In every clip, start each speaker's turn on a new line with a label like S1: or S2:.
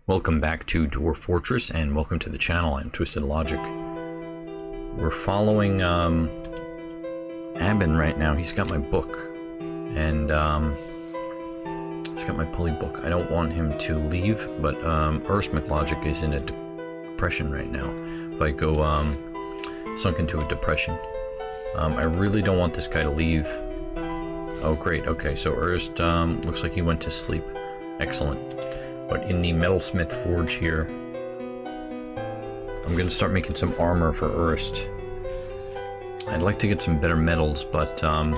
S1: Welcome back to Dwarf Fortress, and welcome to the channel. I'm Twisted Logic. We're following Abin right now. He's got my book, and he's got my pulley book. I don't want him to leave, but Urist McLogic is in a depression right now. If I go sunk into a depression, I really don't want this guy to leave. Oh great, okay, so Urist looks like he went to sleep. Excellent. But in the metalsmith forge here, I'm gonna start making some armor for Urist. I'd like to get some better metals, but I'm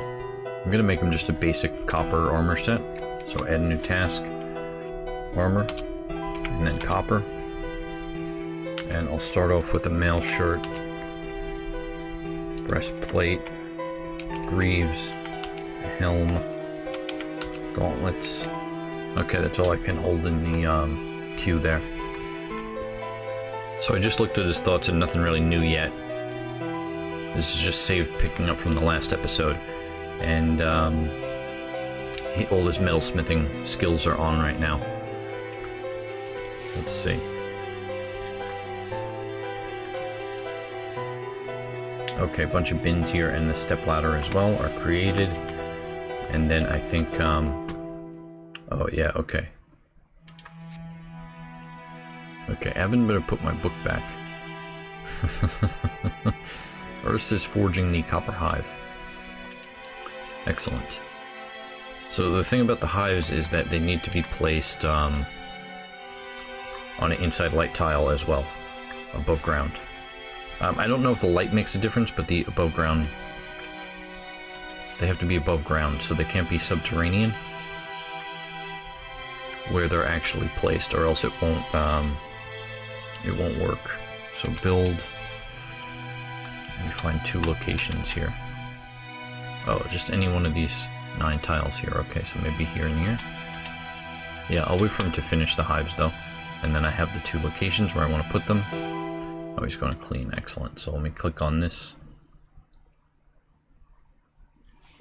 S1: gonna make him just a basic copper armor set. So add a new task, armor, and then copper. And I'll start off with a mail shirt, breastplate, greaves, a helm, gauntlets. Okay, that's all I can hold in the queue there. So I just looked at his thoughts and nothing really new yet. This is just saved picking up from the last episode. And all his metalsmithing skills are on right now. Let's see. Okay, a bunch of bins here and the stepladder as well are created. And then I think... oh yeah, okay. Okay, Abin better put my book back. Urist is forging the copper hive. Excellent. So the thing about the hives is that they need to be placed on an inside light tile as well, above ground. I don't know if the light makes a difference, but the above ground, they have to be above ground, so they can't be subterranean where they're actually placed, or else it won't work. So build. Let me find 2 locations here. Oh, just any one of these 9 tiles here. Okay, so maybe here and here. Yeah, I'll wait for him to finish the hives though, and then I have the 2 locations where I want to put them. Oh, he's going to clean. Excellent. So let me click on this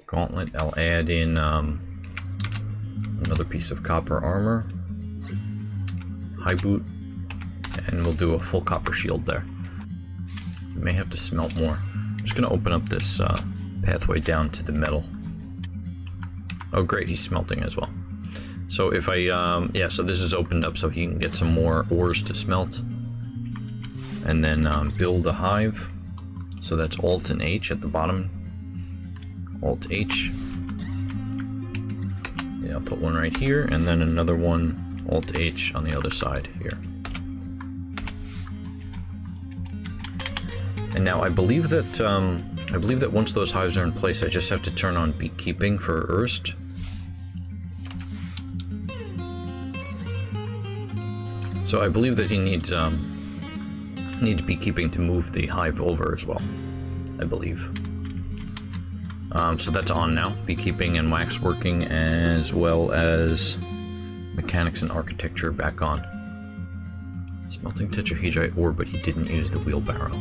S1: gauntlet. I'll add in another piece of copper armor, high boot, and we'll do a full copper shield there. We may have to smelt more. I'm just going to open up this pathway down to the metal. Oh great, he's smelting as well. So if I, yeah, so this is opened up so he can get some more ores to smelt. And then build a hive. So that's Alt and H at the bottom. Alt H. Yeah, I'll put one right here, and then another one, Alt H, on the other side here. And now I believe that once those hives are in place, I just have to turn on beekeeping for Urist. So I believe that he needs beekeeping to move the hive over as well, I believe. So that's on now. Beekeeping and wax working, as well as mechanics and architecture back on. Smelting tetrahedrite ore, but he didn't use the wheelbarrow.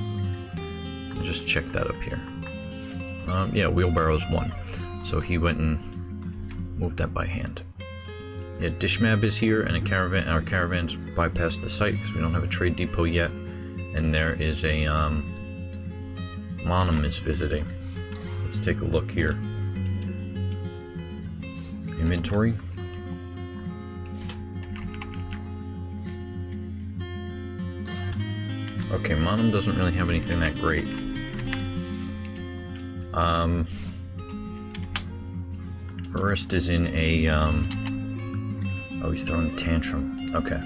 S1: I'll just check that up here. Yeah, wheelbarrow's 1. So he went and moved that by hand. Yeah, Dishmab is here, and a caravan. Our caravans bypassed the site because we don't have a trade depot yet. And there is a Monum is visiting. Let's take a look here. Inventory. Okay, Monum doesn't really have anything that great. Urist is in a oh, he's throwing a tantrum. Okay.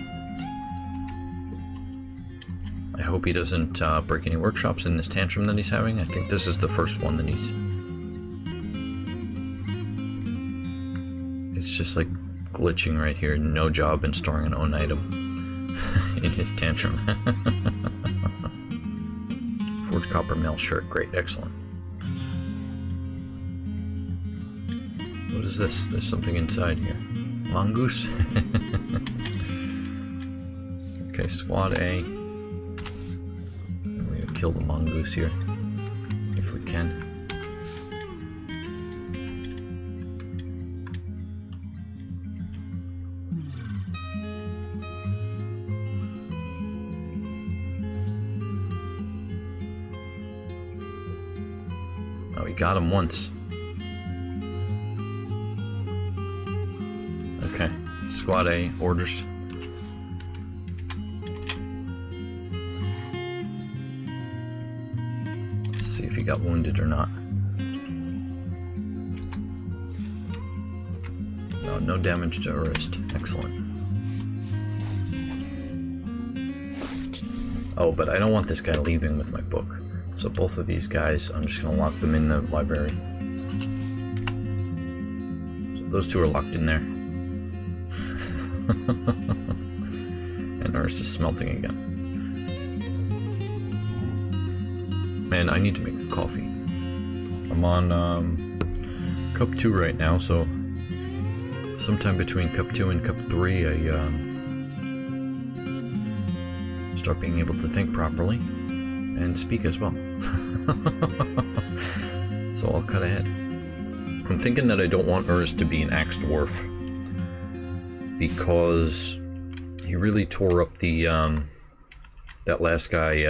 S1: I hope he doesn't break any workshops in this tantrum that he's having. I think this is the first one that he's... It's just like glitching right here. No job in storing an own item in his tantrum. Forge copper mail shirt. Great, excellent. What is this? There's something inside here. Mongoose? Okay, squad A. We're gonna kill the mongoose here, if we can. Oh, we got him once. Okay, squad A, orders. Let's see if he got wounded or not. No, no damage to Urist. Excellent. Oh, but I don't want this guy leaving with my book. So both of these guys, I'm just going to lock them in the library. So those two are locked in there. And Urist is smelting again. Man, I need to make coffee. I'm on cup 2 right now, so sometime between cup 2 and cup 3, I start being able to think properly and speak as well. So I'll cut ahead. I'm thinking that I don't want Urist to be an axe dwarf because he really tore up the that last guy,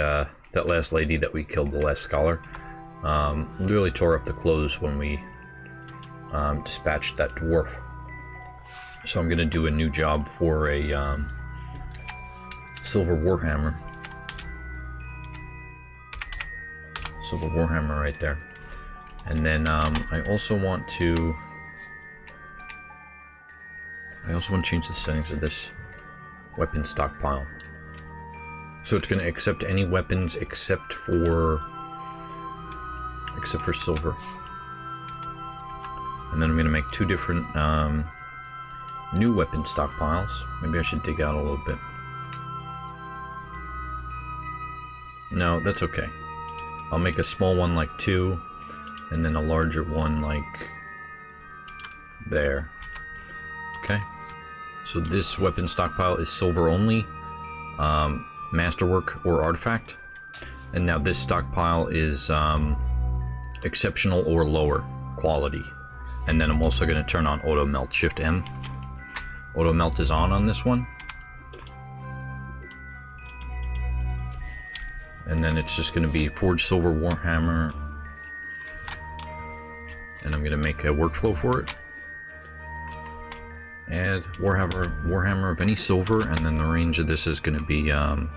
S1: that last lady that we killed, the last scholar. Really tore up the clothes when we dispatched that dwarf. So I'm gonna do a new job for a silver warhammer. Silver warhammer right there. And then I also want to change the settings of this weapon stockpile. So it's gonna accept any weapons except for silver. And then I'm gonna make 2 different new weapon stockpiles. Maybe I should dig out a little bit. No, that's okay. I'll make a small one like 2, and then a larger one like there. Okay. So this weapon stockpile is silver only, masterwork or artifact. And now this stockpile is exceptional or lower quality. And then I'm also going to turn on auto melt. Shift M. Auto melt is on this one. And then it's just going to be Forge Silver Warhammer. And I'm going to make a workflow for it. Add Warhammer of any silver, and then the range of this is going to be 1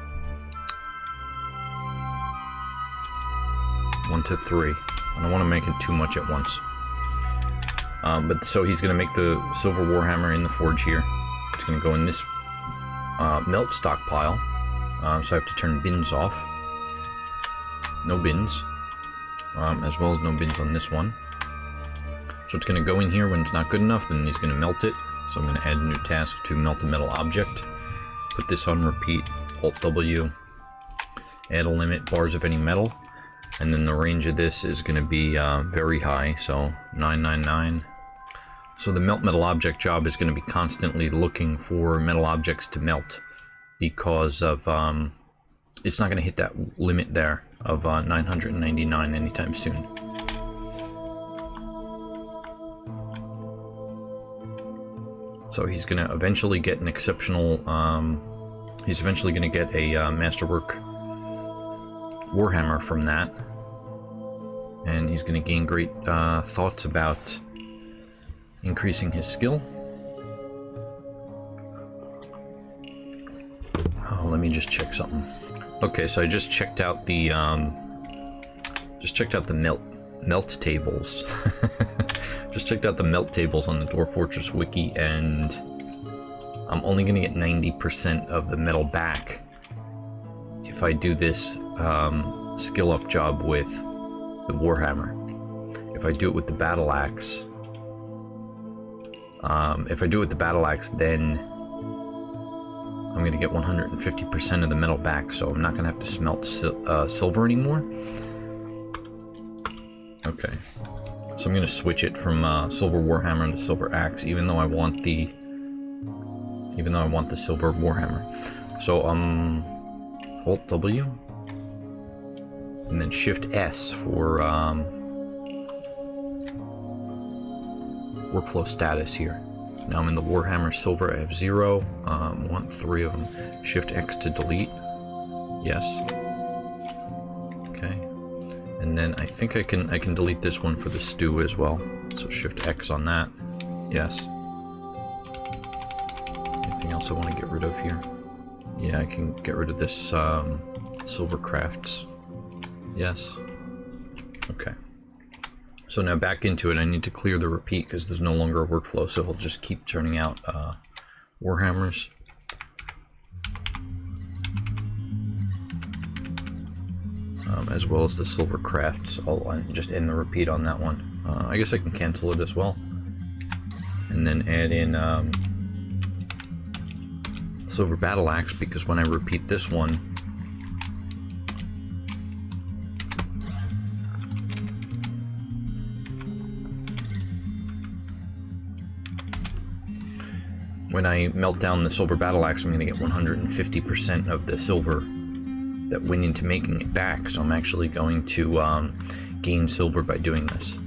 S1: to 3. I don't want to make it too much at once. But so he's going to make the silver Warhammer in the forge here. It's going to go in this melt stockpile. So I have to turn bins off. No bins, as well as no bins on this one. So it's going to go in here when it's not good enough, then he's going to melt it. So I'm going to add a new task to melt a metal object. Put this on repeat, Alt-W, add a limit, bars of any metal, and then the range of this is going to be very high, so 999. So the melt metal object job is going to be constantly looking for metal objects to melt because of it's not going to hit that limit there of 999 anytime soon. So he's going to eventually get an exceptional, he's eventually going to get a Masterwork Warhammer from that. And he's going to gain great thoughts about increasing his skill. Oh, let me just check something. Okay, so I just checked out the melt tables. Just checked out the melt tables on the Dwarf Fortress wiki, and I'm only going to get 90% of the metal back if I do this skill up job with the Warhammer. If I do it with the battle axe, then I'm going to get 150% of the metal back, so I'm not going to have to smelt silver anymore. Okay, so I'm going to switch it from silver Warhammer to silver axe, even though I want the silver Warhammer. So Alt W, and then Shift S for workflow status here. Now I'm in the Warhammer Silver. I have 0. Want 3 of them. Shift X to delete. Yes. Okay. And then I think I can delete this one for the stew as well. So Shift X on that. Yes. Anything else I want to get rid of here? Yeah, I can get rid of this silver crafts. Yes. Okay. So now back into it, I need to clear the repeat because there's no longer a workflow, so it'll just keep turning out warhammers. As well as the silver crafts. I'll just end the repeat on that one. I guess I can cancel it as well. And then add in silver battle axe, because when I repeat this one, when I melt down the silver battle axe, I'm going to get 150% of the silver that went into making it back, so I'm actually going to gain silver by doing this.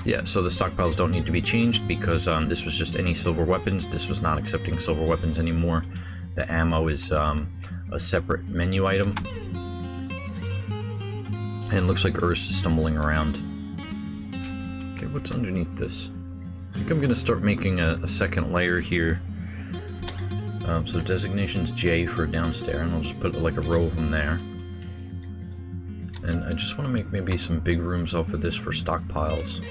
S1: Yeah, so the stockpiles don't need to be changed because this was just any silver weapons. This was not accepting silver weapons anymore. The ammo is a separate menu item. And it looks like Urist is stumbling around. Okay, what's underneath this? I think I'm going to start making a second layer here. So designations J for downstairs, and I'll just put like a row of them there. And I just want to make maybe some big rooms off of this for stockpiles.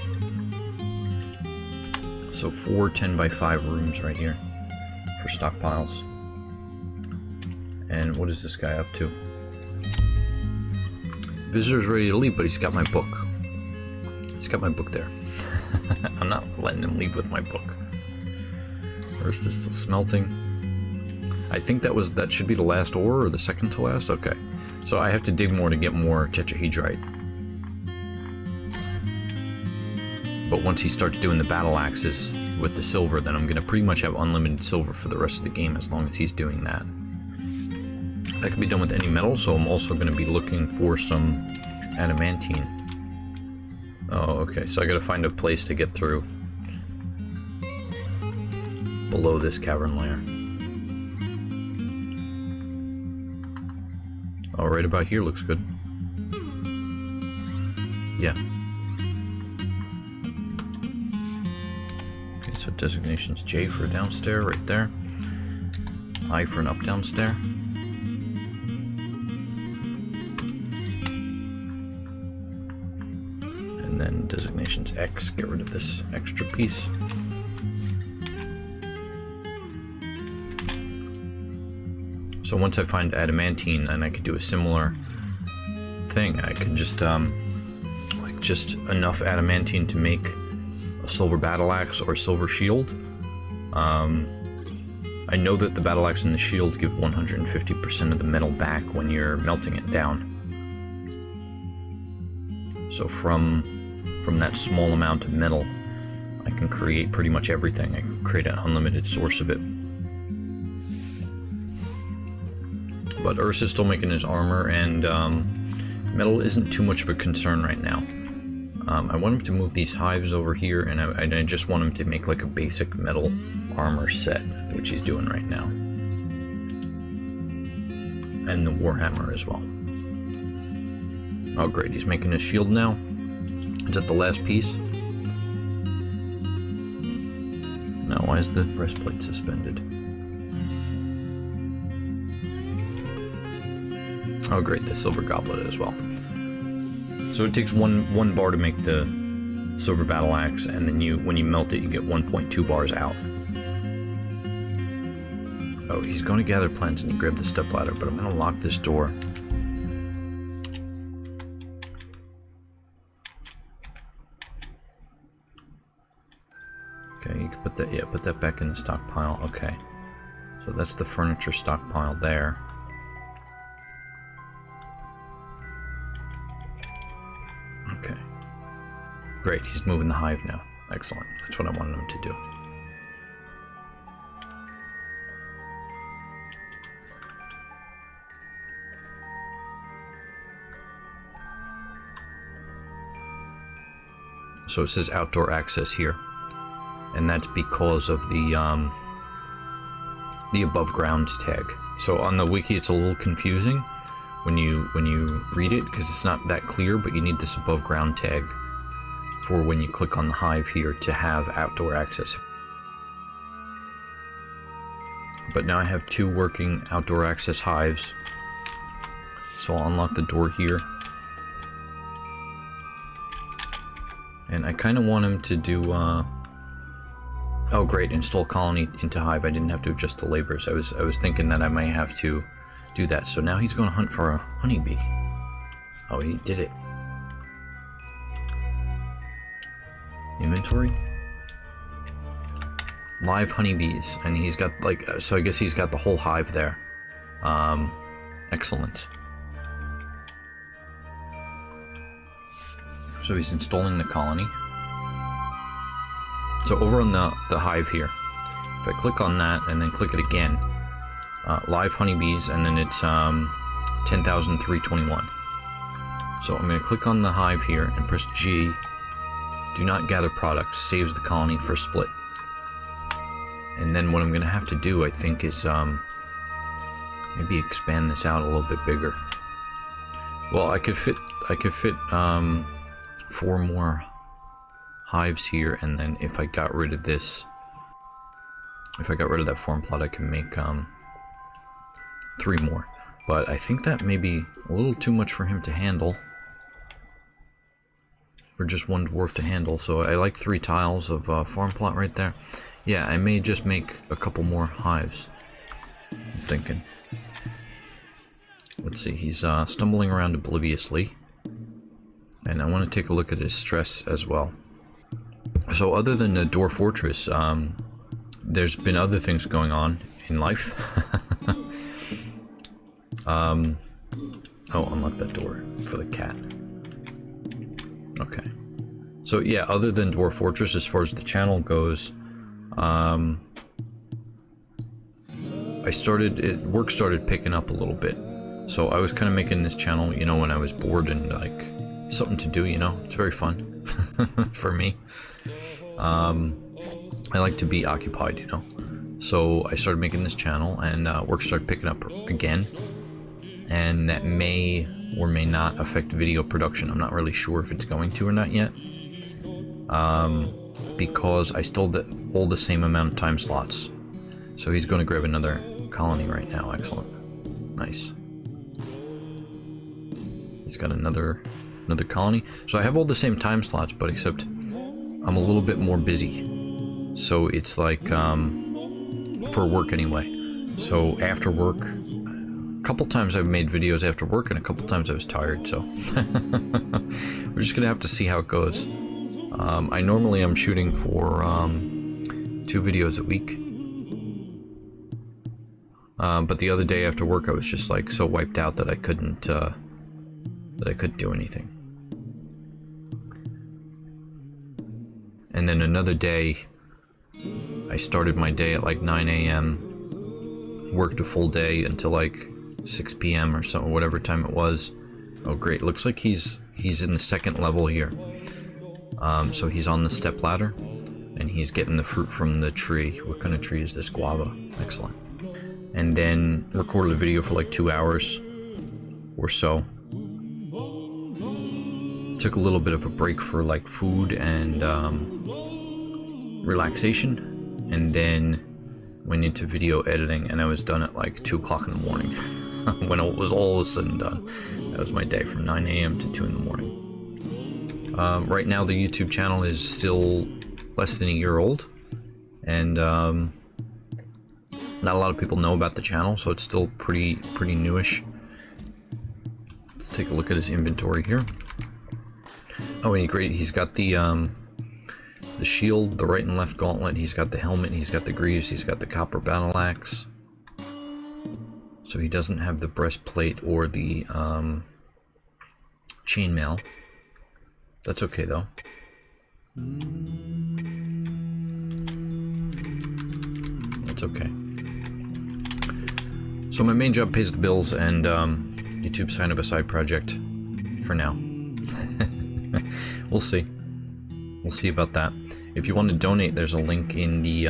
S1: So 4 10x5 rooms right here for stockpiles. And what is this guy up to? Visitor's ready to leave, but he's got my book. He's got my book there. I'm not letting him leave with my book. First is still smelting. I think that should be the last ore, or the second to last? Okay. So I have to dig more to get more tetrahedrite. But once he starts doing the battle axes with the silver, then I'm going to pretty much have unlimited silver for the rest of the game as long as he's doing that. That can be done with any metal, so I'm also going to be looking for some adamantine. Oh, okay, so I got to find a place to get through below this cavern layer. Oh, right about here looks good. Yeah. Okay, so designations J for downstairs, right there. I for an up downstairs. And then designations X, get rid of this extra piece. So once I find adamantine, and I could do a similar thing, I could just like just enough adamantine to make a silver battle axe or a silver shield. I know that the battle axe and the shield give 150% of the metal back when you're melting it down. So from that small amount of metal, I can create pretty much everything. I can create an unlimited source of it. But Urist is still making his armor, and metal isn't too much of a concern right now. I want him to move these hives over here, and I just want him to make like a basic metal armor set, which he's doing right now. And the warhammer as well. Oh great, he's making a shield now. Is that the last piece? No, why is the breastplate suspended? Oh great, the silver goblet as well. So it takes one bar to make the silver battle axe, and then when you melt it, you get 1.2 bars out. Oh, he's going to gather plants and you grab the stepladder, but I'm going to lock this door. Okay, you can put that back in the stockpile. Okay, so that's the furniture stockpile there. Okay. Great, he's moving the hive now. Excellent. That's what I wanted him to do. So it says outdoor access here. And that's because of the above ground tag. So on the wiki it's a little confusing. when you read it, because it's not that clear, but you need this above ground tag for when you click on the hive here to have outdoor access. But now I have 2 working outdoor access hives, so I'll unlock the door here. And I kind of want him to do, oh great, install colony into hive. I didn't have to adjust the labors. I was thinking that I might have to do that. So now he's going to hunt for a honeybee. Oh, he did it. Inventory. Live honeybees, and he's got like, so I guess he's got the whole hive there. Excellent. So he's installing the colony. So over on the hive here, if I click on that and then click it again, live honeybees, and then it's 10,321. So I'm going to click on the hive here and press G. Do not gather products. Saves the colony for split. And then what I'm going to have to do, I think, is maybe expand this out a little bit bigger. Well, I could fit 4 more hives here, and then if I got rid of this, if I got rid of that form plot, I can make 3 more. But I think that may be a little too much for him to handle, for just one dwarf to handle. So I like 3 tiles of farm plot right there. Yeah, I may just make a couple more hives, I'm thinking. Let's see, he's stumbling around obliviously. And I want to take a look at his stress as well. So other than the Dwarf Fortress, there's been other things going on in life. Oh, unlock that door for the cat. Okay. So yeah, other than Dwarf Fortress, as far as the channel goes, work started picking up a little bit. So I was kind of making this channel, you know, when I was bored and like something to do, you know. It's very fun for me. I like to be occupied, you know. So I started making this channel, and work started picking up again. And that may or may not affect video production. I'm not really sure if it's going to or not yet. Because I still hold the same amount of time slots. So he's going to grab another colony right now. Excellent. Nice. He's got another colony. So I have all the same time slots, but except I'm a little bit more busy. So it's like, for work anyway. So after work, a couple times I've made videos after work, and a couple times I was tired, so we're just gonna have to see how it goes. I normally am shooting for 2 videos a week, but the other day after work I was just like so wiped out that I couldn't do anything. And then another day, I started my day at like 9 a.m., worked a full day until like 6 p.m. or something, whatever time it was. Oh great, looks like he's in the 2nd level here. So he's on the step ladder, and he's getting the fruit from the tree. What kind of tree is this? Guava. Excellent. And then recorded a video for like 2 hours or so. Took a little bit of a break for like food and relaxation, and then went into video editing, and I was done at like 2 o'clock in the morning. When it was all said and done. That was my day from 9 a.m. to 2 in the morning. Right now the YouTube channel is still less than a year old, and not a lot of people know about the channel, so it's still pretty newish. Let's take a look at his inventory here. Oh, and he's got the shield, the right and left gauntlet, he's got the helmet, he's got the greaves, he's got the copper battle axe. So he doesn't have the breastplate or the chainmail. That's okay though. That's okay. So my main job pays the bills, and YouTube's kind of a side project for now. We'll see. We'll see about that. If you want to donate, there's a link in the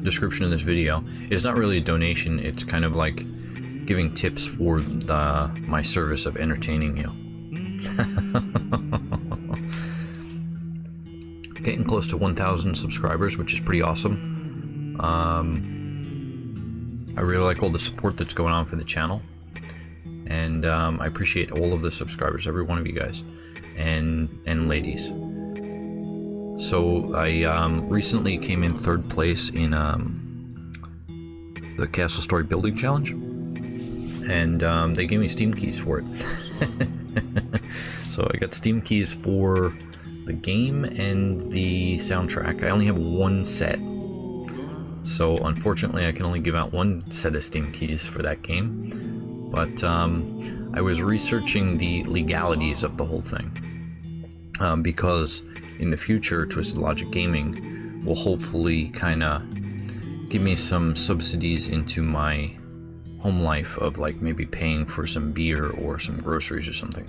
S1: description of this video. It's not really a donation, it's kind of like giving tips for my service of entertaining you. Getting close to 1,000 subscribers, which is pretty awesome. I really like all the support that's going on for the channel, and I appreciate all of the subscribers, every one of you guys and ladies. So I recently came in 3rd place in the Castle Story Building Challenge, and they gave me Steam keys for it. So I got Steam keys for the game and the soundtrack. I only have 1 set, so unfortunately I can only give out 1 set of Steam keys for that game. But I was researching the legalities of the whole thing, because in the future Twisted Logic Gaming will hopefully kind of give me some subsidies into my home life of like maybe paying for some beer or some groceries or something.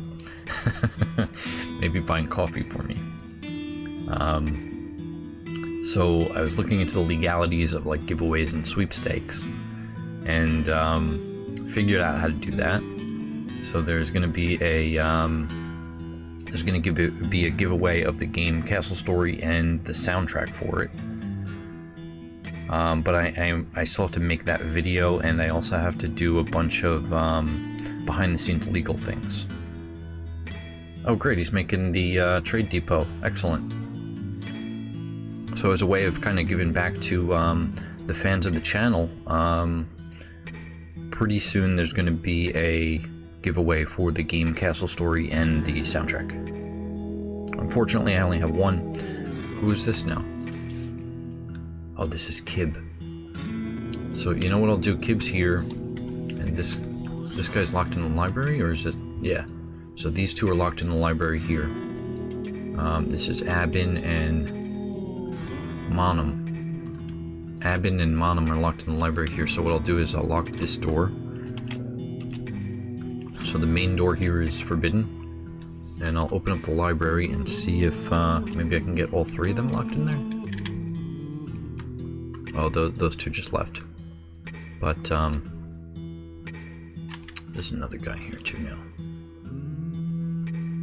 S1: Maybe buying coffee for me. So I was looking into the legalities of like giveaways and sweepstakes, and figured out how to do that. So there's going to be a be a giveaway of the game Castle Story and the soundtrack for it. But I still have to make that video, and I also have to do a bunch of behind-the-scenes legal things. Oh great, he's making the trade depot. Excellent. So as a way of kind of giving back to the fans of the channel, pretty soon there's going to be a giveaway for the game Castle Story and the soundtrack. Unfortunately, I only have 1. Who's this now? Oh, this is Kib. So you know what I'll do? Kib's here, and this guy's locked in the library, or is it? Yeah. So these 2 are locked in the library here. This is Abin and Monum. Abin and Monum are locked in the library here. So what I'll do is I'll lock this door. So the main door here is forbidden, and I'll open up the library and see if maybe I can get all 3 of them locked in there. Oh, those 2 just left. But there's another guy here too now.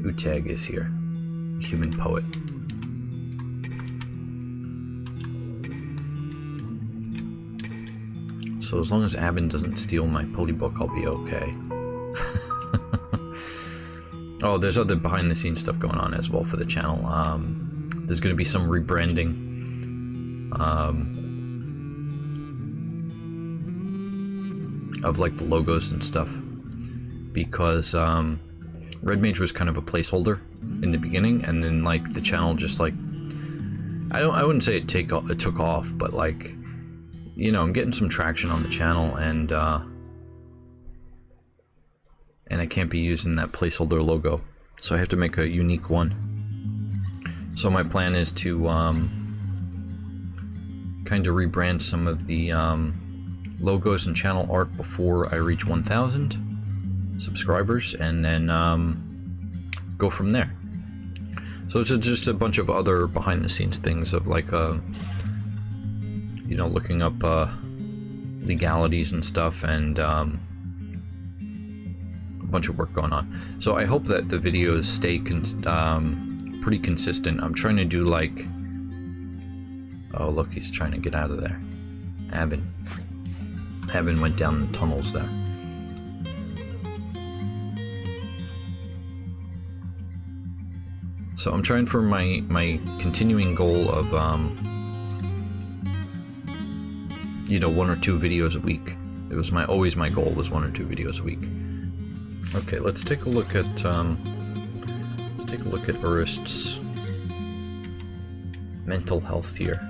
S1: Utag is here, human poet. So as long as Abin doesn't steal my polybook, I'll be okay. Oh, there's other behind-the-scenes stuff going on as well for the channel. There's going to be some rebranding. Of like the logos and stuff, because Red Mage was kind of a placeholder in the beginning, and then like the channel just like I wouldn't say it took off, but like, you know, I'm getting some traction on the channel, and I can't be using that placeholder logo, so I have to make a unique one. So my plan is to kind of rebrand some of the logos and channel art before I reach 1,000 subscribers, and then go from there. So it's just a bunch of other behind-the-scenes things of like, you know, looking up legalities and stuff, and a bunch of work going on. So I hope that the videos stay pretty consistent. I'm trying to do like, oh look, he's trying to get out of there. Abin went down the tunnels there. So I'm trying for my continuing goal of you know, 1 or 2 videos a week. It was always my goal was 1 or 2 videos a week. Okay, let's take a look at Urist's mental health here.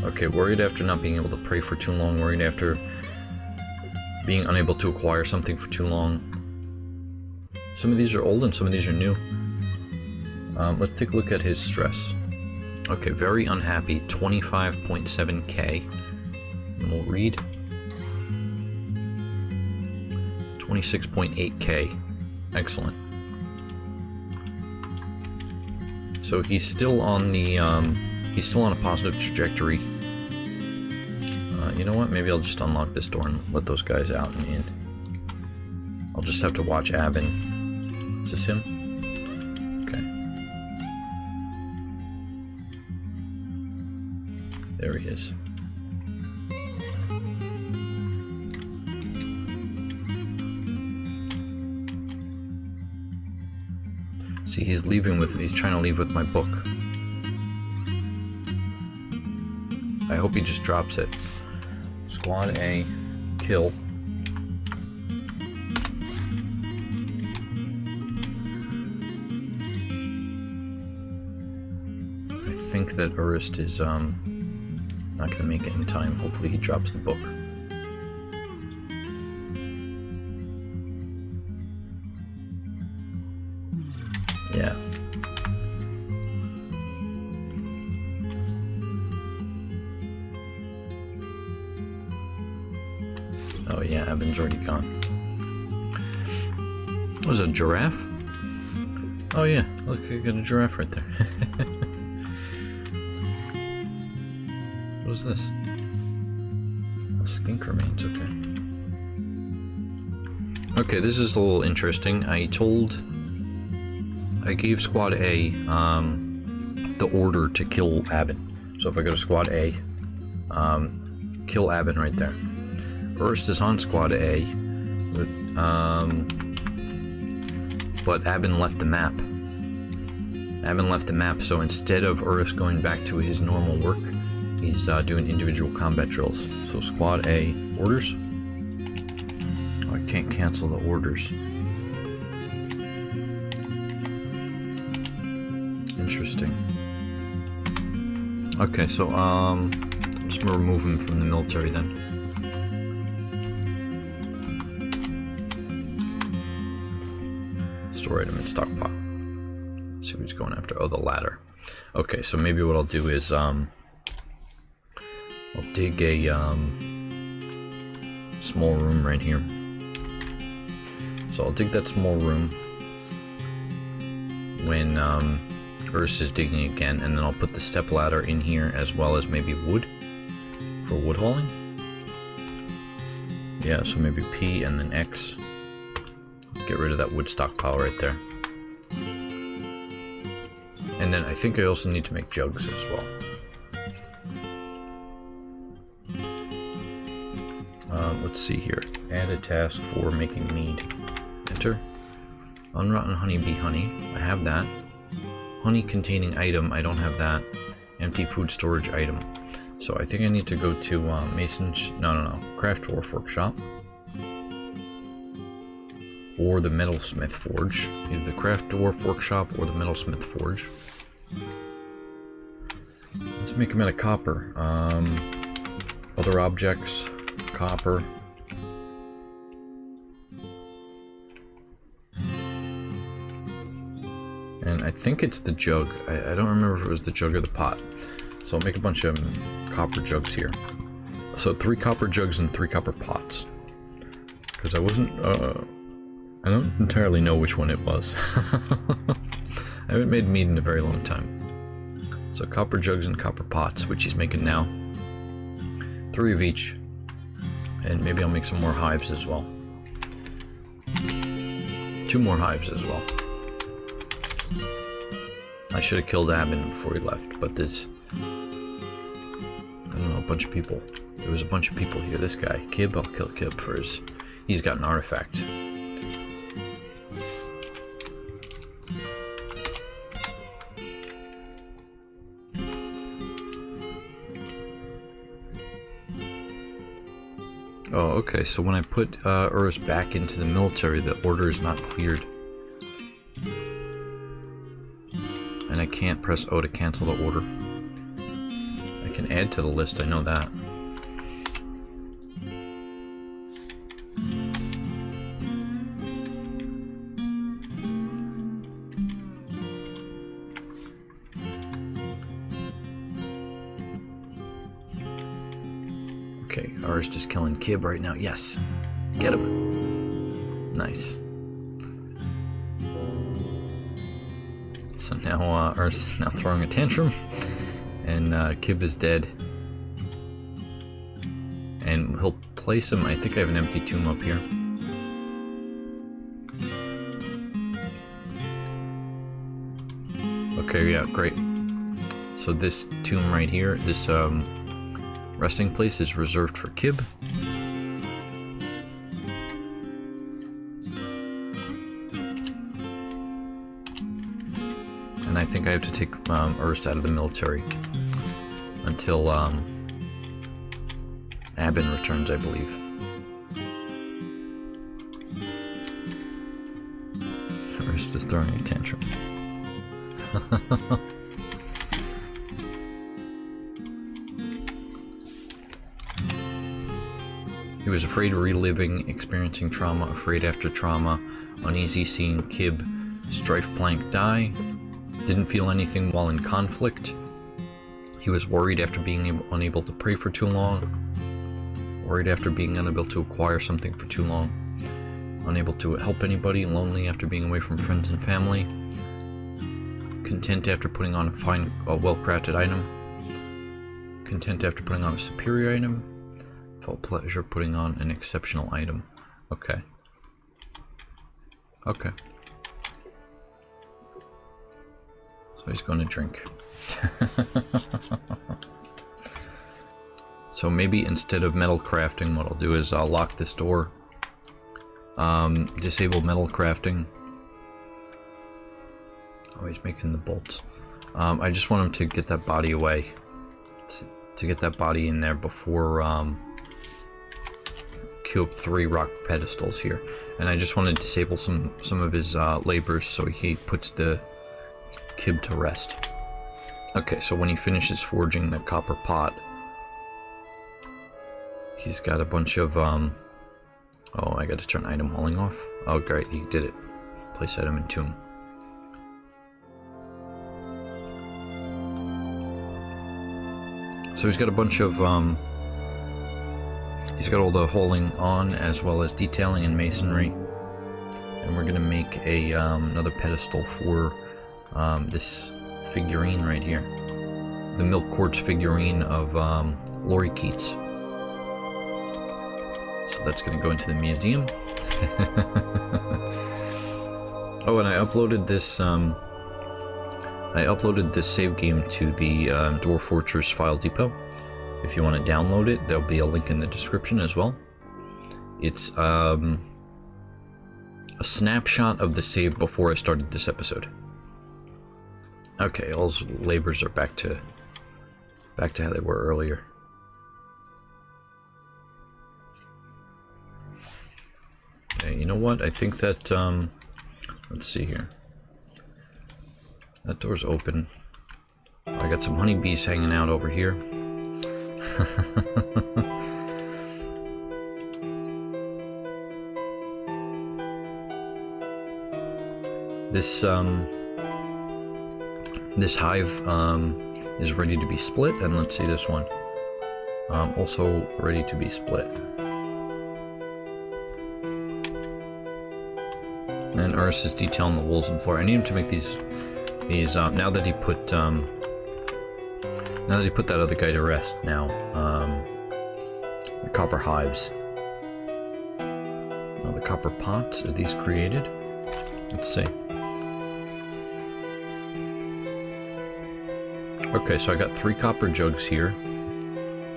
S1: Okay, worried after not being able to pray for too long, worried after being unable to acquire something for too long. Some of these are old and some of these are new. Let's take a look at his stress. Okay, very unhappy, 25.7k. And we'll read 26.8k. Excellent. So he's still on the he's still on a positive trajectory. You know what? Maybe I'll just unlock this door and let those guys out and in. I'll just have to watch Abin. Is this him? Okay. There he is. See, he's trying to leave with my book. I hope he just drops it. Squad A, kill. I think that Urist is not gonna make it in time. Hopefully he drops the book. Yeah. Oh yeah, Abin's already gone. Was it a giraffe? Oh yeah, look, I got a giraffe right there. What is this? A skink remains, okay. Okay, this is a little interesting. I gave Squad A the order to kill Abin. So if I go to Squad A, kill Abin right there. Urist is on Squad A, but Abin left the map. Abin left the map, so instead of Urist going back to his normal work, he's doing individual combat drills. So Squad A, orders? Oh, I can't cancel the orders. Interesting. Okay, so I'm just gonna remove him from the military then. Store item in stockpile. Let's see what he's going after. Oh, the ladder. Okay, so maybe what I'll do is I'll dig a small room right here. So I'll dig that small room when Urist is digging again, and then I'll put the step ladder in here as well as maybe wood for wood hauling. Yeah, so maybe P and then X. Get rid of that wood stockpile right there. And then I think I also need to make jugs as well. Let's see here. Add a task for making mead. Enter. Unrotten honeybee honey. I have that. Honey containing item. I don't have that. Empty food storage item. So I think I need to go to Craft Dwarf Workshop. Or the Metalsmith Forge. Either the Craft Dwarf Workshop or the Metalsmith Forge. Let's make them out of copper. Other objects. Copper. And I think it's the jug. I don't remember if it was the jug or the pot. So I'll make a bunch of copper jugs here. So 3 copper jugs and 3 copper pots. Because I don't entirely know which one it was. I haven't made mead in a very long time. So copper jugs and copper pots, which he's making now. 3 of each. And maybe I'll make some more hives as well. 2 more hives as well. I should have killed Abin before he left, but there's, I don't know, a bunch of people. There was a bunch of people here. This guy, Kib, I'll kill Kib for his, he's got an artifact. Oh, okay, so when I put Urist back into the military, the order is not cleared. And I can't press O to cancel the order. I can add to the list, I know that. Okay, Urist is killing Kib right now. Yes! Get him! Nice. So now Urist is now throwing a tantrum, and Kib is dead. and he'll place him. I think I have an empty tomb up here. Okay, yeah, great. So this tomb right here, this resting place is reserved for Kib. And I think I have to take Urist out of the military until Abin returns, I believe. Urist is throwing a tantrum. He was afraid of reliving, experiencing trauma, afraid after trauma, uneasy seeing Kib Strife Plank die, didn't feel anything while in conflict. He was worried after being unable to pray for too long, worried after being unable to acquire something for too long, unable to help anybody, lonely after being away from friends and family, content after putting on a well-crafted item, content after putting on a superior item, felt pleasure putting on an exceptional item. Okay. Okay. So he's going to drink. So maybe instead of metal crafting, what I'll do is I'll lock this door, disable metal crafting. Oh, he's making the bolts. I just want him to get that body away, to get that body in there before queue up 3 rock pedestals here. And I just want to disable some of his labors so he puts the Kib to rest. Okay, so when he finishes forging the copper pot, he's got a bunch of oh, I gotta turn item hauling off. Oh great, he did it. Place item in tomb. So he's got a bunch of he's got all the hauling on as well as detailing and masonry, and we're gonna make a another pedestal for this figurine right here, the milk quartz figurine of Lori Keats. So that's gonna go into the museum. Oh, and I uploaded this save game to the Dwarf Fortress file depot. If you want to download it, there'll be a link in the description as well. It's a snapshot of the save before I started this episode. Okay, all his labors are back to how they were earlier. Okay, you know what? I think that let's see here. That door's open. I got some honeybees hanging out over here. This hive is ready to be split, and let's see this one. Also ready to be split. And Urist is detailing the walls and floor. I need him to make these now that he put that other guy to rest. Now the copper hives. Now the copper pots, are these created? Let's see. Okay, so I got 3 copper jugs here,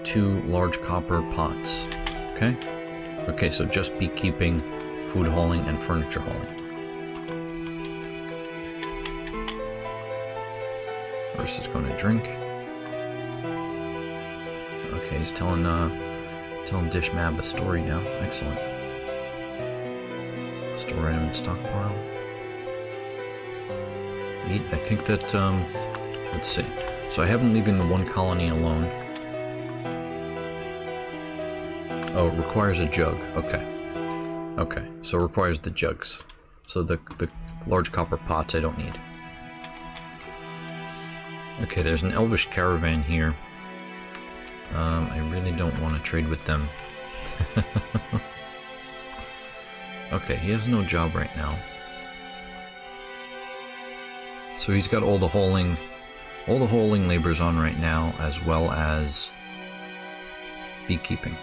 S1: 2 large copper pots. Okay? Okay, so just beekeeping, food hauling, and furniture hauling. Urist is going to drink. Okay, he's telling Dish Mab a story now. Excellent. Store item in stockpile. Neat. I think that let's see. So I have him leaving the one colony alone. Oh, it requires a jug. Okay. Okay, so it requires the jugs. So the large copper pots I don't need. Okay, there's an elvish caravan here. I really don't want to trade with them. Okay, he has no job right now. So he's got all the hauling labors on right now, as well as beekeeping.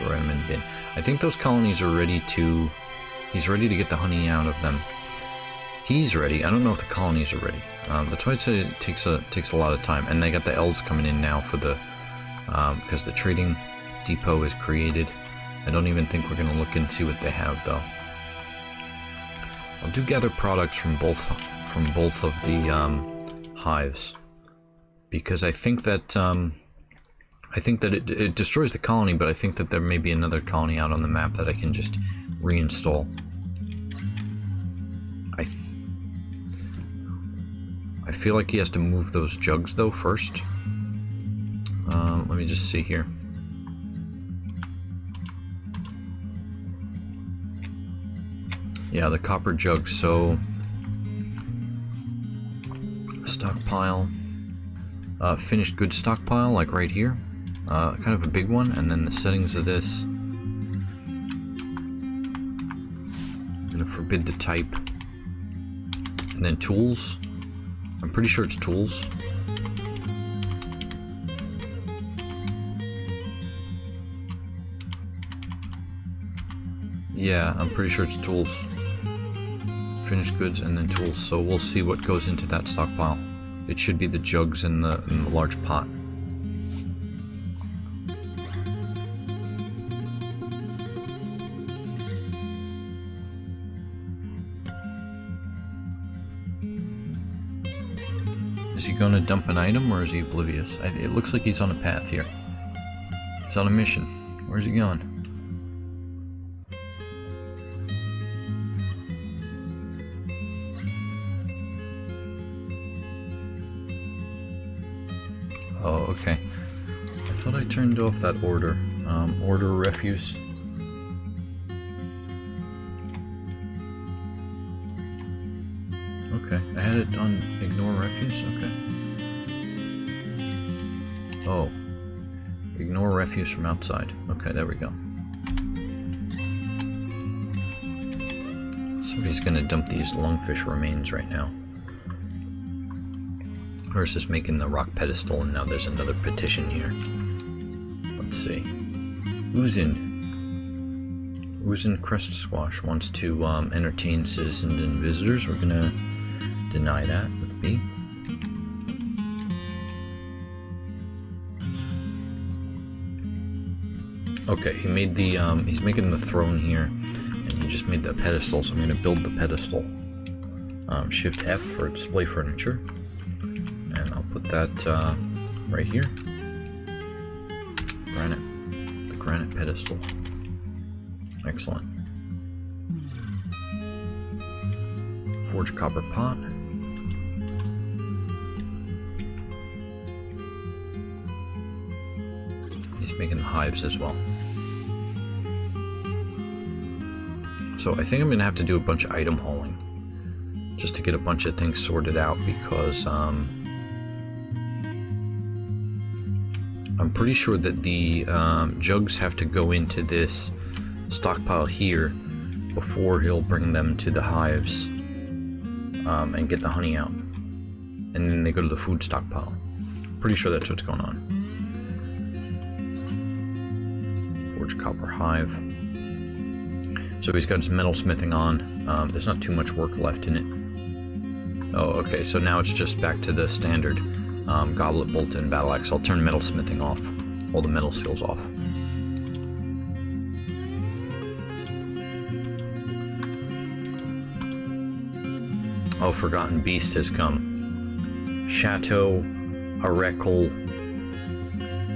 S1: destroy them in bin. I think those colonies are ready to... He's ready to get the honey out of them. He's ready. I don't know if the colonies are ready. That's why I said it takes a lot of time. And they got the elves coming in now for the... because the trading depot is created. I don't even think we're going to look and see what they have, though. I'll do gather products from both of the hives, because I think that it destroys the colony, but I think that there may be another colony out on the map that I can just reinstall. I feel like he has to move those jugs though first. Let me just see here. Yeah, the copper jugs, so stockpile, finished goods stockpile, like right here, kind of a big one, and then the settings of this. I'm gonna forbid the type, and then tools. I'm pretty sure it's tools. Yeah, I'm pretty sure it's tools. Finished goods and then tools. So we'll see what goes into that stockpile. It should be the jugs in the large pot. Is he going to dump an item, or is he oblivious? It looks like he's on a path here. He's on a mission. Where's he going? Oh, okay. I thought I turned off that order. Order refuse. Okay, I had it on ignore refuse, okay. Oh. Ignore refuse from outside. Okay, there we go. Somebody's gonna dump these lungfish remains right now. Urist is making the rock pedestal, and now there's another petition here. Let's see. Uzin Crest Squash wants to entertain citizens and visitors. We're gonna deny that with B. Okay, he made the he's making the throne here, and he just made the pedestal, so I'm gonna build the pedestal. Shift F for display furniture. And I'll put that right here. The granite pedestal. Excellent. Forge copper pot. He's making the hives as well. So I think I'm gonna have to do a bunch of item hauling just to get a bunch of things sorted out, because I'm pretty sure that the jugs have to go into this stockpile here before he'll bring them to the hives and get the honey out. And then they go to the food stockpile. Pretty sure that's what's going on. Forge copper hive. So he's got his metal smithing on. There's not too much work left in it. Oh, okay, so now it's just back to the standard. Goblet, bolt, and battle axe. I'll turn metal smithing off. All the metal skills off. Oh, Forgotten Beast has come. Chateau Arekel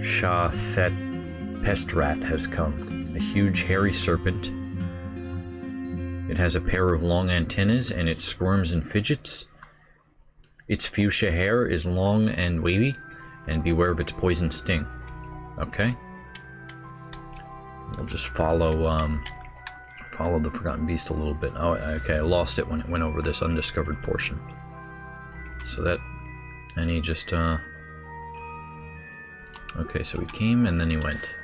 S1: Shathet Pestrat has come. A huge hairy serpent. It has a pair of long antennas, and it squirms and fidgets. Its fuchsia hair is long and wavy, and beware of its poison sting. Okay. We'll just follow the Forgotten Beast a little bit. Oh, okay, I lost it when it went over this undiscovered portion. So that, and he just, okay, so he came and then he went.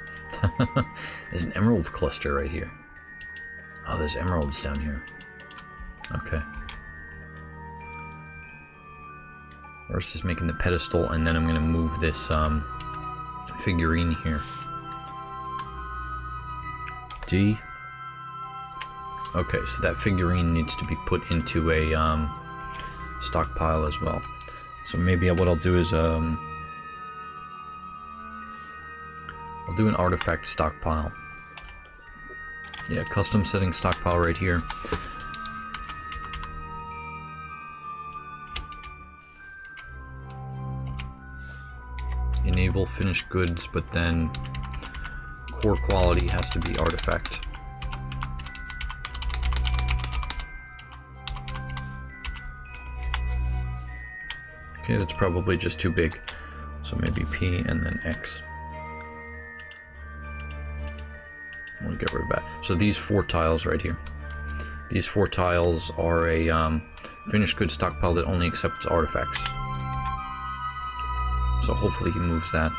S1: There's an emerald cluster right here. Oh, there's emeralds down here. Okay. First is making the pedestal, and then I'm going to move this figurine here. D. Okay, so that figurine needs to be put into a stockpile as well. So maybe what I'll do is I'll do an artifact stockpile. Yeah, custom setting stockpile right here. Enable finished goods, but then core quality has to be artifact. Okay, that's probably just too big. So maybe P and then X. We'll get rid of that. So these 4 tiles right here. These 4 tiles are a finished goods stockpile that only accepts artifacts. So hopefully he moves that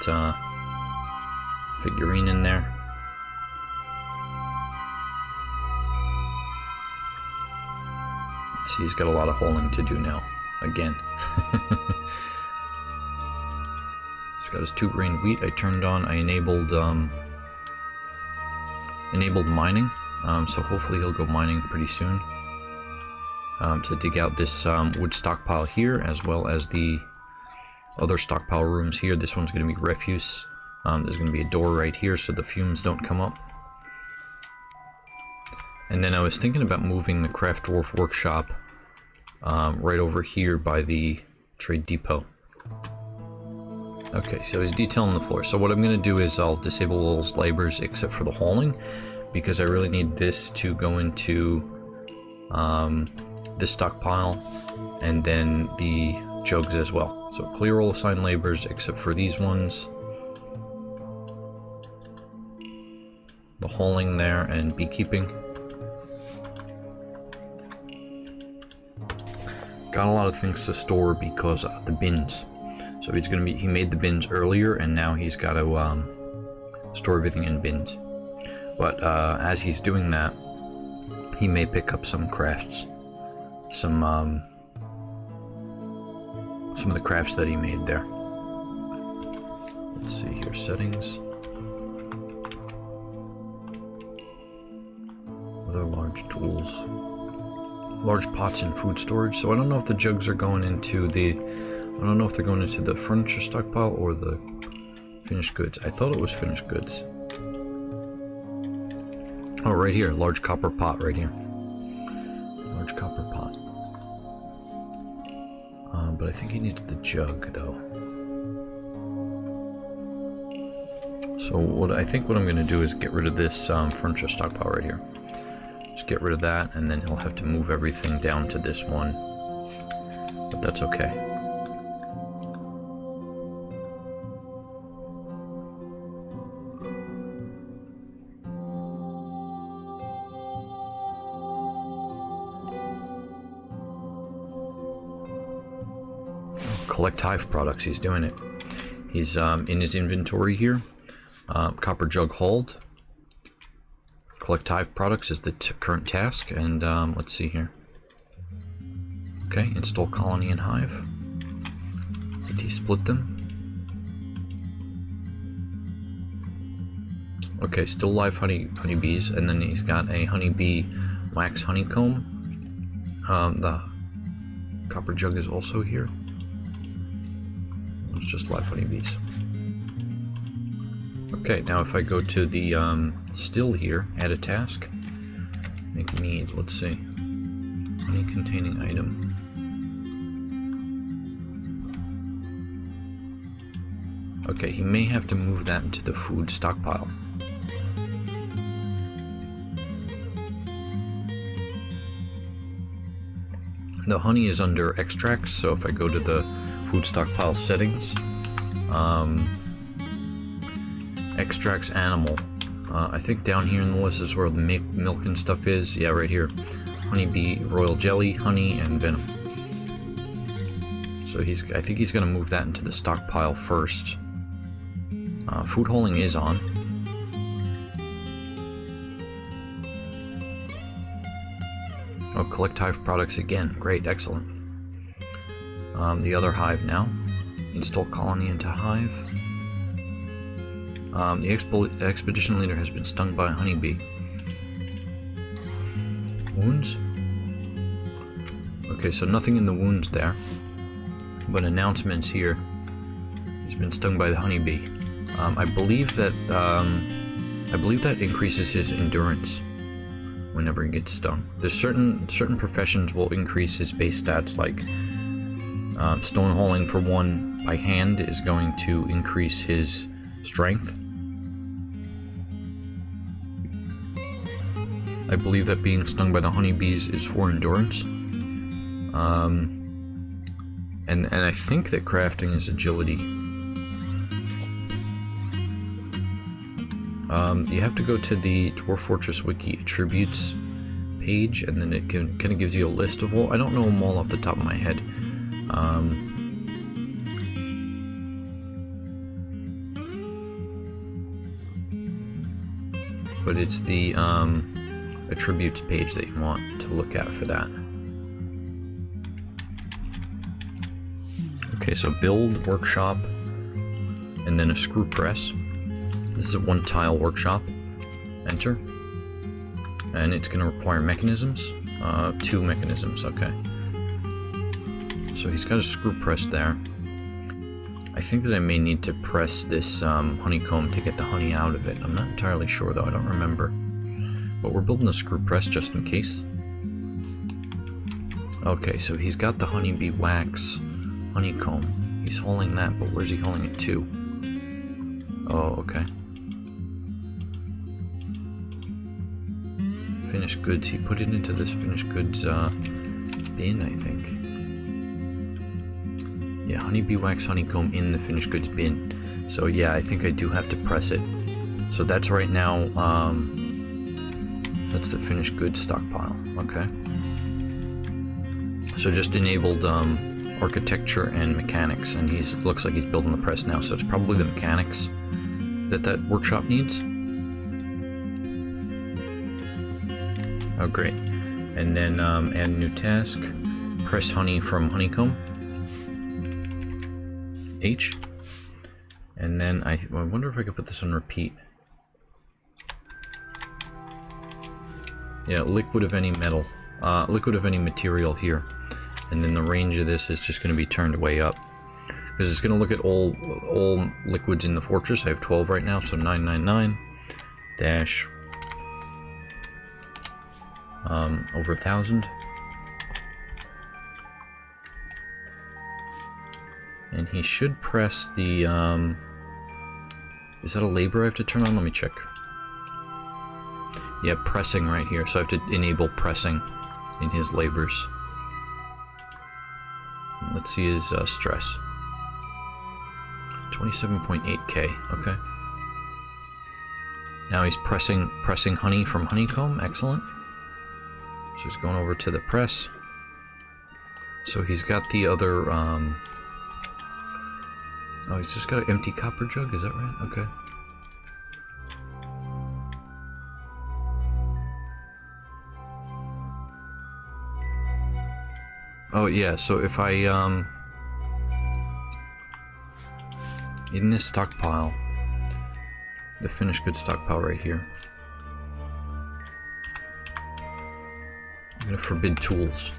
S1: figurine in there. Let's see, he's got a lot of holing to do now. Again. He's got his 2 grain wheat. I turned on, I enabled mining. So hopefully he'll go mining pretty soon. To dig out this wood stockpile here, as well as the other stockpile rooms here. This one's going to be refuse. There's going to be a door right here so the fumes don't come up. And then I was thinking about moving the Craft Dwarf workshop right over here by the trade depot. Okay, so he's detailing the floor. So what I'm going to do is I'll disable all those labors except for the hauling, because I really need this to go into this stockpile and then the jugs as well. So clear all assigned labors except for these ones. The hauling there and beekeeping. Got a lot of things to store because of the bins. So he made the bins earlier and now he's got to store everything in bins. But as he's doing that, he may pick up some crafts. Some of the crafts that he made there. Let's see here, settings. Other large tools. Large pots and food storage. So I don't know if the jugs are going into the... I don't know if they're going into the furniture stockpile or the finished goods. I thought it was finished goods. Oh, right here. Large copper pot right here. Large copper pot. But I think he needs the jug, though. So what I'm going to do is get rid of this furniture stockpile right here. Just get rid of that, and then he'll have to move everything down to this one. But that's okay. Collect hive products, he's doing it. He's in his inventory here. Copper jug hauled. Collect hive products is the current task, and let's see here. Okay, install colony and hive. Did he split them? Okay, still live honeybees, and then he's got a honeybee wax honeycomb. The copper jug is also here. It's just live honeybees. Okay, now if I go to the still here, add a task, make need, let's see, honey containing item. Okay, he may have to move that into the food stockpile. The honey is under extracts, so if I go to the food stockpile settings, extracts animal. I think down here in the list is where the milk and stuff is. Yeah, right here. Honeybee, royal jelly, honey, and venom. So I think he's going to move that into the stockpile first. Food hauling is on. Oh, collect hive products again. Great, excellent. The other hive now. Install colony into hive. The expedition leader has been stung by a honeybee. Wounds. Okay, so nothing in the wounds there. But announcements here. He's been stung by the honeybee. I believe that increases his endurance whenever he gets stung. There's certain professions will increase his base stats, like stonehauling for one by hand is going to increase his strength. I believe that being stung by the honeybees is for endurance. And I think that crafting is agility. You have to go to the Dwarf Fortress Wiki attributes page, and then it kind of gives you a list of all. I don't know them all off the top of my head. But it's the attributes page that you want to look at for that. Okay, so build, workshop, and then a screw press. This is a one tile workshop. Enter. And it's going to require mechanisms. 2 mechanisms, okay. So he's got a screw press there. I think that I may need to press this honeycomb to get the honey out of it. I'm not entirely sure though, I don't remember. But we're building a screw press just in case. Okay, so he's got the honeybee wax honeycomb. He's hauling that, but where's he hauling it to? Oh, okay. Finished goods. He put it into this finished goods bin, I think. Yeah, honeybee wax honeycomb in the finished goods bin. So yeah, I think I do have to press it. So that's right now, that's the finished goods stockpile. Okay. So just enabled architecture and mechanics, and looks like he's building the press now, so it's probably the mechanics that workshop needs. Oh, great. And then add a new task. Press honey from honeycomb. H. And then I wonder if I could put this on repeat. Yeah, liquid of any metal. Liquid of any material here. And then the range of this is just going to be turned way up. Because it's going to look at all liquids in the fortress. I have 12 right now, so 999 dash over 1,000. And he should press the, is that a labor I have to turn on? Let me check. Yeah, pressing right here, so I have to enable pressing in his labors. Let's see his stress. 27.8k, okay. Now he's pressing honey from honeycomb, excellent. So he's going over to the press. So he's got the other, oh, he's just got an empty copper jug, is that right? Okay. Oh yeah, so if I, in this stockpile, the finished goods stockpile right here, I'm gonna forbid tools.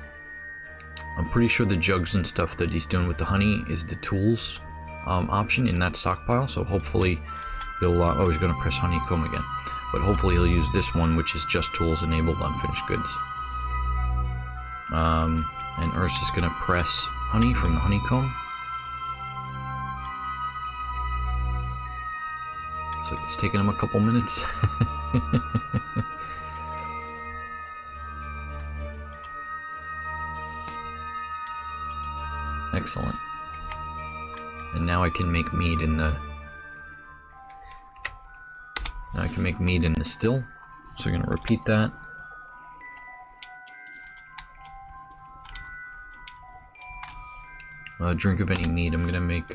S1: I'm pretty sure the jugs and stuff that he's doing with the honey is the tools option in that stockpile, so hopefully he'll, oh, he's gonna press honeycomb again, but hopefully he'll use this one, which is just tools enabled on finished goods. And Urist is gonna press honey from the honeycomb. So it's taking him a couple minutes. Excellent. And now I can make mead in the... Now I can make mead in the still. So I'm gonna repeat that. Drink of any mead. I'm gonna make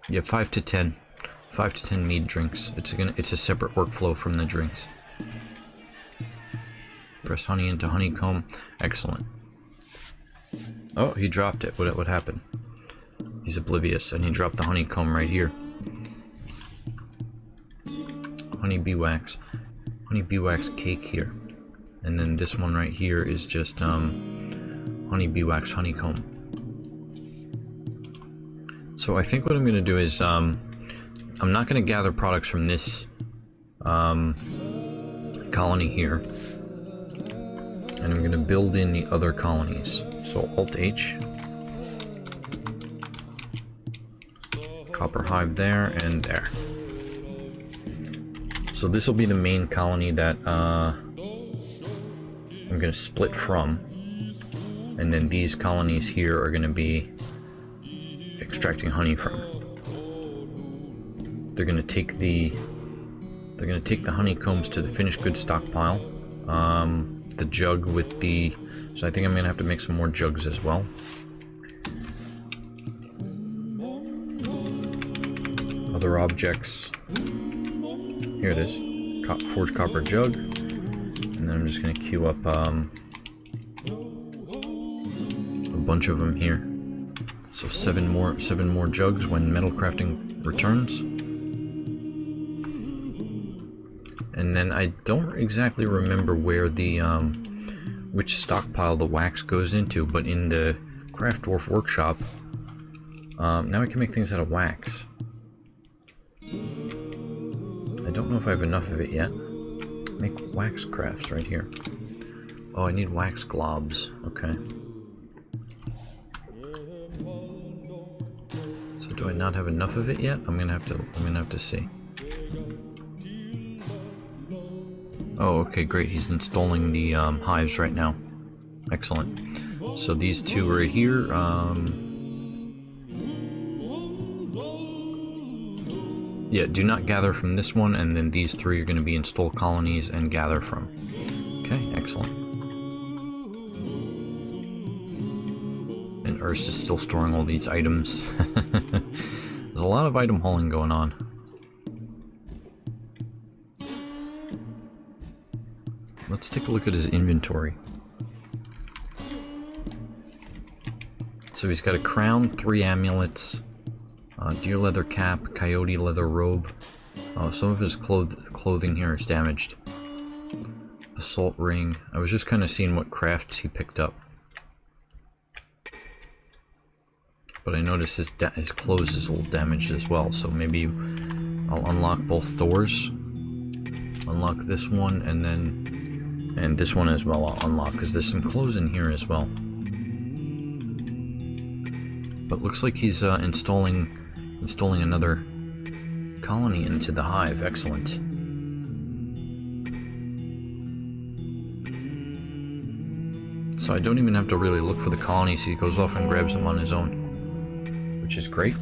S1: yeah, 5 to 10 mead drinks. It's a separate workflow from the drinks. Press honey into honeycomb. Excellent. Oh, he dropped it. What happened? He's oblivious, and he dropped the honeycomb right here. honey beeswax cake here. And then this one right here is just honey beeswax honeycomb. So I think what I'm going to do is I'm not going to gather products from this colony here, and I'm going to build in the other colonies. So Alt-H, copper hive there and there. So this will be the main colony that I'm going to split from, and then these colonies here are going to be extracting honey from. They're going to take the honeycombs to the finished goods stockpile. The jug with the... So I think I'm going to have to make some more jugs as well. Other objects. Here it is. Forged copper jug. And then I'm just going to queue up a bunch of them here. So seven more jugs when metal crafting returns. And then I don't exactly remember where the which stockpile the wax goes into, but in the Craft Dwarf workshop, now I can make things out of wax. I don't know if I have enough of it yet. Make wax crafts right here. Oh, I need wax globs. Okay. So do I not have enough of it yet? I'm gonna have to see. Oh, okay, great. He's installing the hives right now. Excellent. So these two right here. Yeah, do not gather from this one, and then these three are going to be install colonies and gather from. Okay, excellent. And Urist is still storing all these items. There's a lot of item hauling going on. Let's take a look at his inventory. So he's got a crown, 3 amulets, deer leather cap, coyote leather robe. Some of his clothing here is damaged. Assault ring. I was just kind of seeing what crafts he picked up. But I noticed his clothes is a little damaged as well, so maybe I'll unlock both doors. Unlock this one, and then... And this one as well I'll unlock, because there's some clothes in here as well. But looks like he's installing another colony into the hive. Excellent. So I don't even have to really look for the colonies. He goes off and grabs them on his own, which is great.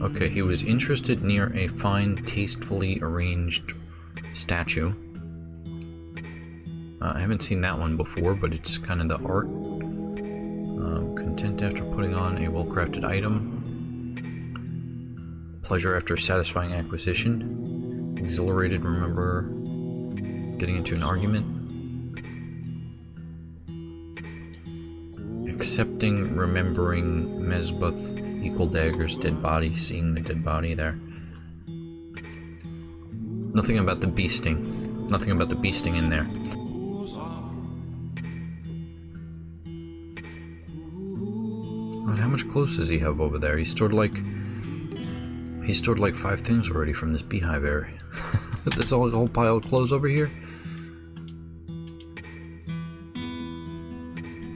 S1: Okay, he was interested near a fine, tastefully arranged statue. I haven't seen that one before, but it's kind of the art. Content after putting on a well-crafted item. Pleasure after satisfying acquisition. Exhilarated, remember getting into an argument. Accepting, remembering Mesbuth. Equal daggers, dead body, seeing the dead body there. Nothing about the beasting. Nothing about the beasting in there. But how much clothes does he have over there? He stored like 5 things already from this beehive area. That's all a whole pile of clothes over here?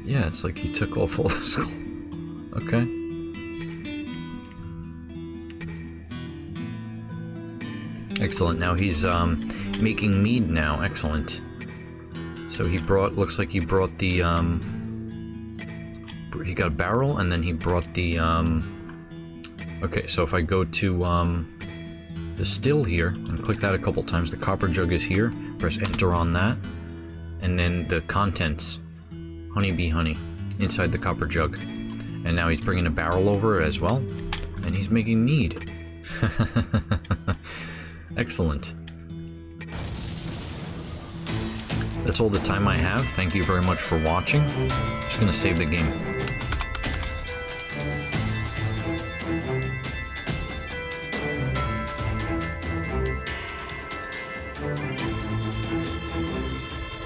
S1: Yeah, it's like he took off all this clothes. Okay. Excellent. Now he's making mead now. Excellent. So he brought, looks like he brought the, he got a barrel, and then he brought the, okay, so if I go to the still here, and click that a couple times, the copper jug is here, press enter on that, and then the contents, honeybee honey, inside the copper jug. And now he's bringing a barrel over as well, and he's making mead. Excellent. That's all the time I have. Thank you very much for watching. I'm just going to save the game.